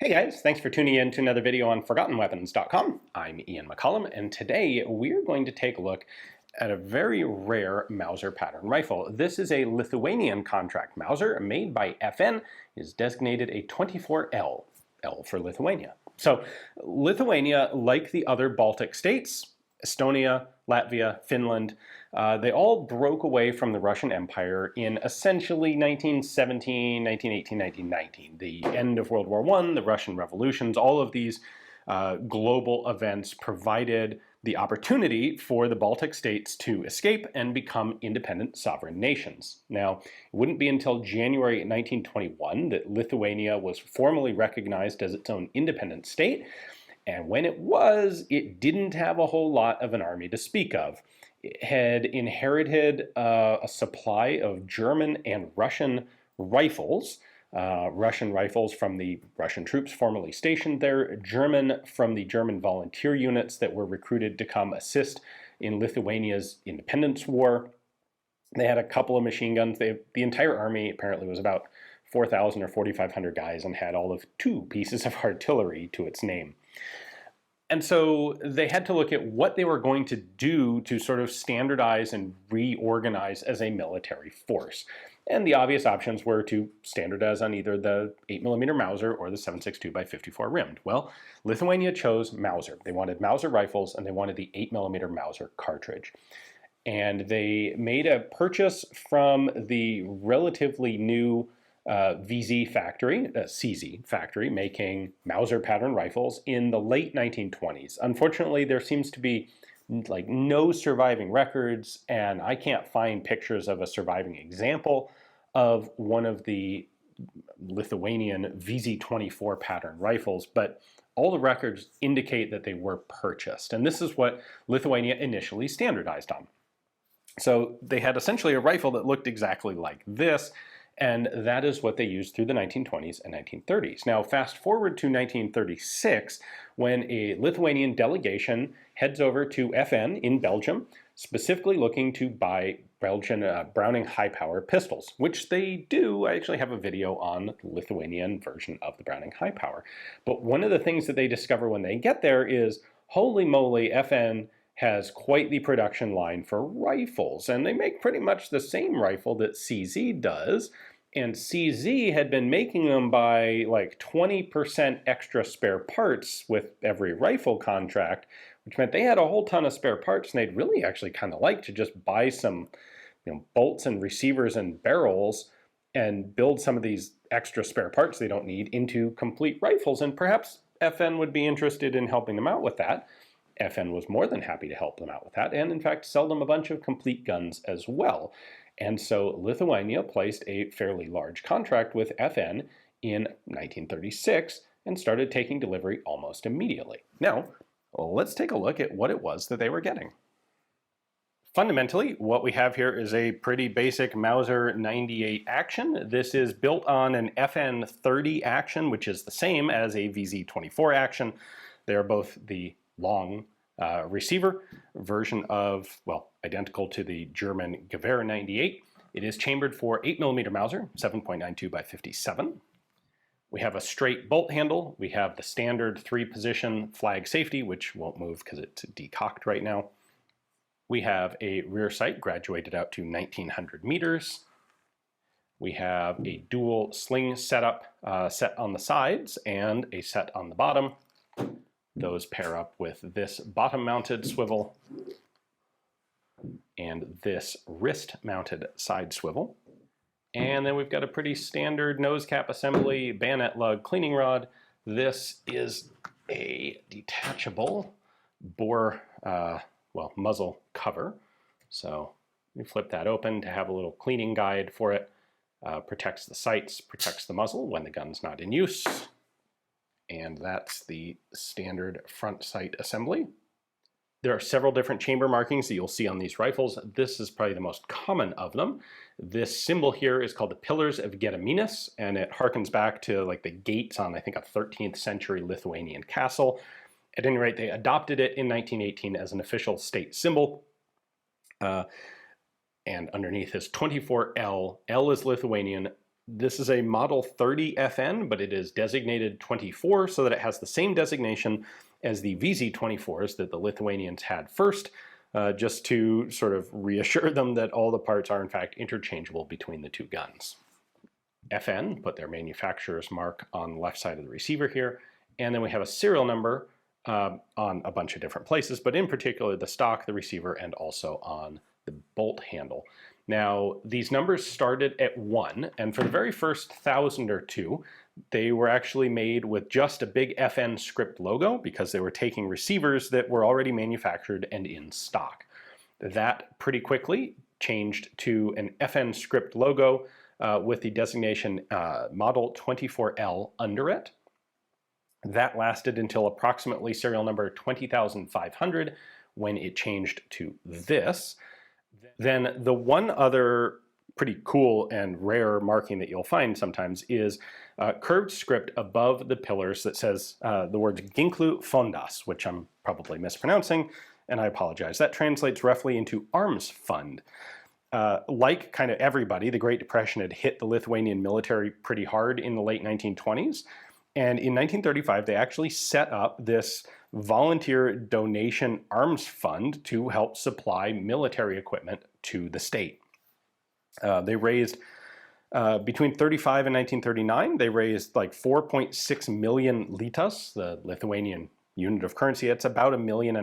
Hey guys, thanks for tuning in to another video on ForgottenWeapons.com. I'm Ian McCullum, and today we're going to take a look at a very rare Mauser pattern rifle. This is a Lithuanian contract Mauser made by FN, is designated a 24L, L for Lithuania. So Lithuania, like the other Baltic states, Estonia, Latvia, Finland, they all broke away from the Russian Empire in essentially 1917, 1918, 1919. The end of World War I, the Russian revolutions, all of these global events provided the opportunity for the Baltic states to escape and become independent sovereign nations. Now, it wouldn't be until January 1921 that Lithuania was formally recognized as its own independent state. And when it was, it didn't have a whole lot of an army to speak of. It had inherited a supply of German and Russian rifles from the Russian troops formerly stationed there, German from the German volunteer units that were recruited to come assist in Lithuania's independence war. They had a couple of machine guns. The entire army apparently was about 4,000 or 4,500 guys and had all of 2 pieces of artillery to its name. And so they had to look at what they were going to do to sort of standardize and reorganize as a military force. And the obvious options were to standardize on either the 8mm Mauser or the 7.62x54 rimmed. Well, Lithuania chose Mauser. They wanted Mauser rifles and they wanted the 8mm Mauser cartridge. And they made a purchase from the relatively new CZ factory, making Mauser pattern rifles in the late 1920s. Unfortunately, there seems to be like no surviving records, and I can't find pictures of a surviving example of one of the Lithuanian VZ24 pattern rifles, but all the records indicate that they were purchased. And this is what Lithuania initially standardized on. So they had essentially a rifle that looked exactly like this, and that is what they used through the 1920s and 1930s. Now, fast forward to 1936, when a Lithuanian delegation heads over to FN in Belgium, specifically looking to buy Belgian Browning high-power pistols, which they do. I actually have a video on the Lithuanian version of the Browning high-power. But one of the things that they discover when they get there is, holy moly, FN has quite the production line for rifles, and they make pretty much the same rifle that CZ does, and CZ had been making them by like 20% extra spare parts with every rifle contract, which meant they had a whole ton of spare parts, and they'd really actually kind of like to just buy some bolts and receivers and barrels and build some of these extra spare parts they don't need into complete rifles, and perhaps FN would be interested in helping them out with that. FN was more than happy to help them out with that, and in fact sell them a bunch of complete guns as well. And so Lithuania placed a fairly large contract with FN in 1936 and started taking delivery almost immediately. Now, let's take a look at what it was that they were getting. Fundamentally, what we have here is a pretty basic Mauser 98 action. This is built on an FN 30 action, which is the same as a VZ24 action. They are both the long receiver version of, well, identical to the German Gewehr 98. It is chambered for 8mm Mauser, 7.92x57. We have a straight bolt handle. We have the standard 3-position flag safety, which won't move because it's decocked right now. We have a rear sight graduated out to 1900 meters. We have a dual sling setup set on the sides and a set on the bottom. Those pair up with this bottom-mounted swivel and this wrist-mounted side swivel. And then we've got a pretty standard nose cap assembly, bayonet lug cleaning rod. This is a detachable bore, muzzle cover. So we flip that open to have a little cleaning guide for it. Protects the sights, protects the muzzle when the gun's not in use. And that's the standard front sight assembly. There are several different chamber markings that you'll see on these rifles. This is probably the most common of them. This symbol here is called the Pillars of Gediminas, and it harkens back to like the gates on, I think, a 13th century Lithuanian castle. At any rate, they adopted it in 1918 as an official state symbol. And underneath is 24L. L is Lithuanian, This is a Model 30 FN, but it is designated 24 so that it has the same designation as the VZ-24s that the Lithuanians had first, just to sort of reassure them that all the parts are in fact interchangeable between the two guns. FN put their manufacturer's mark on the left side of the receiver here, and then we have a serial number on a bunch of different places, but in particular the stock, the receiver, and also on the bolt handle. Now, these numbers started at 1, and for the very first 1,000 or 2, they were actually made with just a big FN script logo because they were taking receivers that were already manufactured and in stock. That pretty quickly changed to an FN script logo with the designation Model 24L under it. That lasted until approximately serial number 20,500 when it changed to this. Then the one other pretty cool and rare marking that you'll find sometimes is curved script above the pillars that says the words Ginklu Fondas, which I'm probably mispronouncing, and I apologize. That translates roughly into arms fund. Like kind of everybody, the Great Depression had hit the Lithuanian military pretty hard in the late 1920s. And in 1935, they actually set up this volunteer donation arms fund to help supply military equipment to the state. They raised, between 35 and 1939, they raised like 4.6 million litas, the Lithuanian unit of currency. It's about $1.5 million.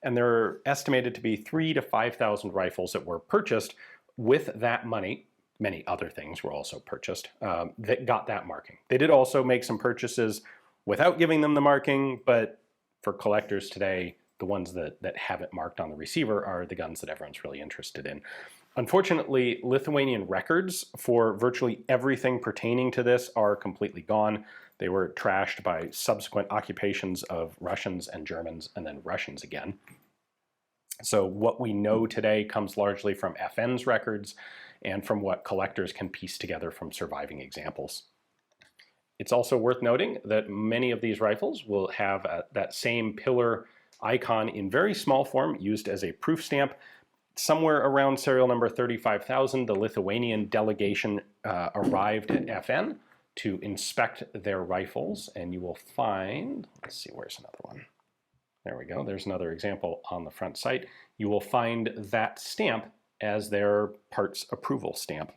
And there are estimated to be 3,000 to 5,000 rifles that were purchased with that money. Many other things were also purchased that got that marking. They did also make some purchases without giving them the marking, but for collectors today, the ones that have it marked on the receiver are the guns that everyone's really interested in. Unfortunately, Lithuanian records for virtually everything pertaining to this are completely gone. They were trashed by subsequent occupations of Russians and Germans and then Russians again. So what we know today comes largely from FN's records and from what collectors can piece together from surviving examples. It's also worth noting that many of these rifles will have that same pillar icon in very small form used as a proof stamp. Somewhere around serial number 35,000, the Lithuanian delegation arrived at FN to inspect their rifles, and you will find, let's see, where's another one? There we go, there's another example on the front sight. You will find that stamp as their parts approval stamp.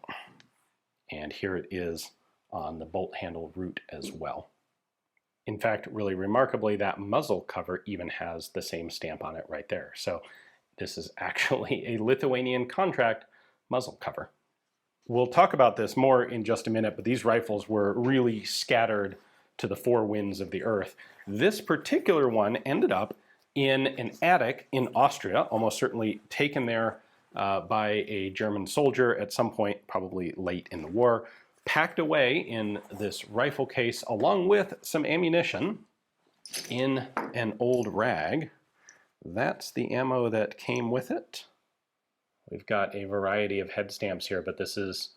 And here it is on the bolt handle root as well. In fact, really remarkably, that muzzle cover even has the same stamp on it right there. So this is actually a Lithuanian contract muzzle cover. We'll talk about this more in just a minute, but these rifles were really scattered to the four winds of the earth. This particular one ended up in an attic in Austria, almost certainly taken there by a German soldier at some point, probably late in the war, packed away in this rifle case along with some ammunition in an old rag. That's the ammo that came with it. We've got a variety of head stamps here, but this is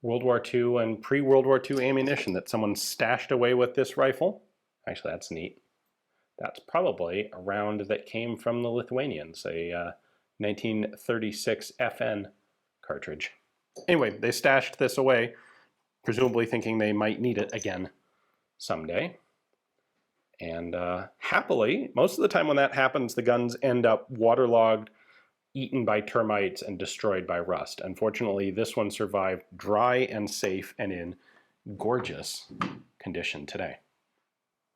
World War II and pre-World War II ammunition that someone stashed away with this rifle. Actually, that's neat. That's probably a round that came from the Lithuanians, a 1936 FN cartridge. Anyway, they stashed this away, presumably thinking they might need it again someday. And happily, most of the time when that happens, the guns end up waterlogged, eaten by termites, and destroyed by rust. Unfortunately, this one survived dry and safe and in gorgeous condition today.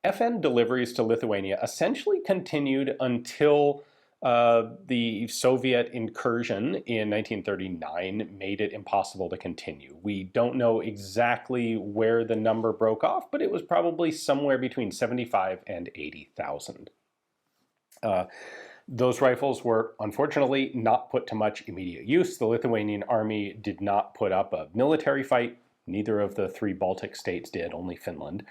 FN deliveries to Lithuania essentially continued until the Soviet incursion in 1939 made it impossible to continue. We don't know exactly where the number broke off, but it was probably somewhere between 75 and 80,000. Those rifles were unfortunately not put to much immediate use. The Lithuanian Army did not put up a military fight. Neither of the three Baltic states did, only Finland.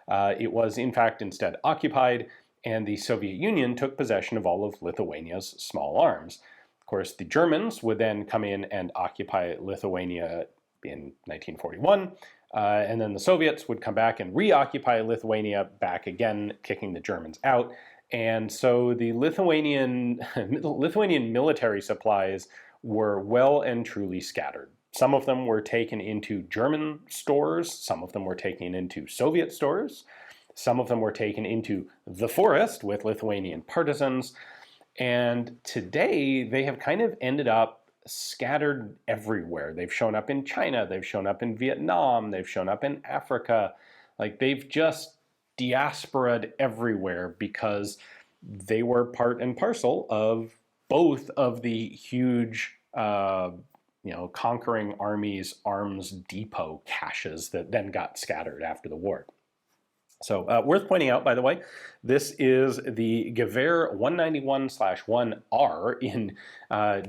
It was in fact instead occupied, and the Soviet Union took possession of all of Lithuania's small arms. Of course, the Germans would then come in and occupy Lithuania in 1941, and then the Soviets would come back and reoccupy Lithuania back again, kicking the Germans out. And so the Lithuanian military supplies were well and truly scattered. Some of them were taken into German stores, some of them were taken into Soviet stores, some of them were taken into the forest with Lithuanian partisans, and today they have kind of ended up scattered everywhere. They've shown up in China, they've shown up in Vietnam, they've shown up in Africa. Like, they've just diasporaed everywhere because they were part and parcel of both of the huge conquering armies' arms depot caches that then got scattered after the war. So worth pointing out, by the way, this is the Gewehr 191/1R in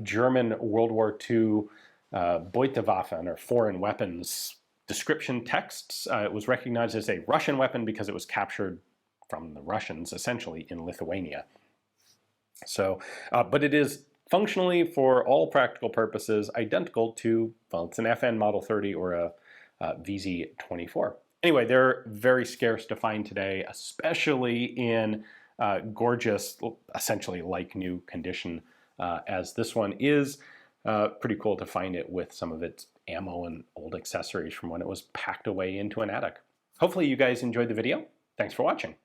German World War II Beutewaffen, or foreign weapons description texts. It was recognized as a Russian weapon because it was captured from the Russians, essentially, in Lithuania. So, but it is functionally, for all practical purposes, identical to, well, it's an FN Model 30 or a VZ-24. Anyway, they're very scarce to find today, especially in gorgeous, essentially like new condition as this one is. Pretty cool to find it with some of its ammo and old accessories from when it was packed away into an attic. Hopefully you guys enjoyed the video. Thanks for watching.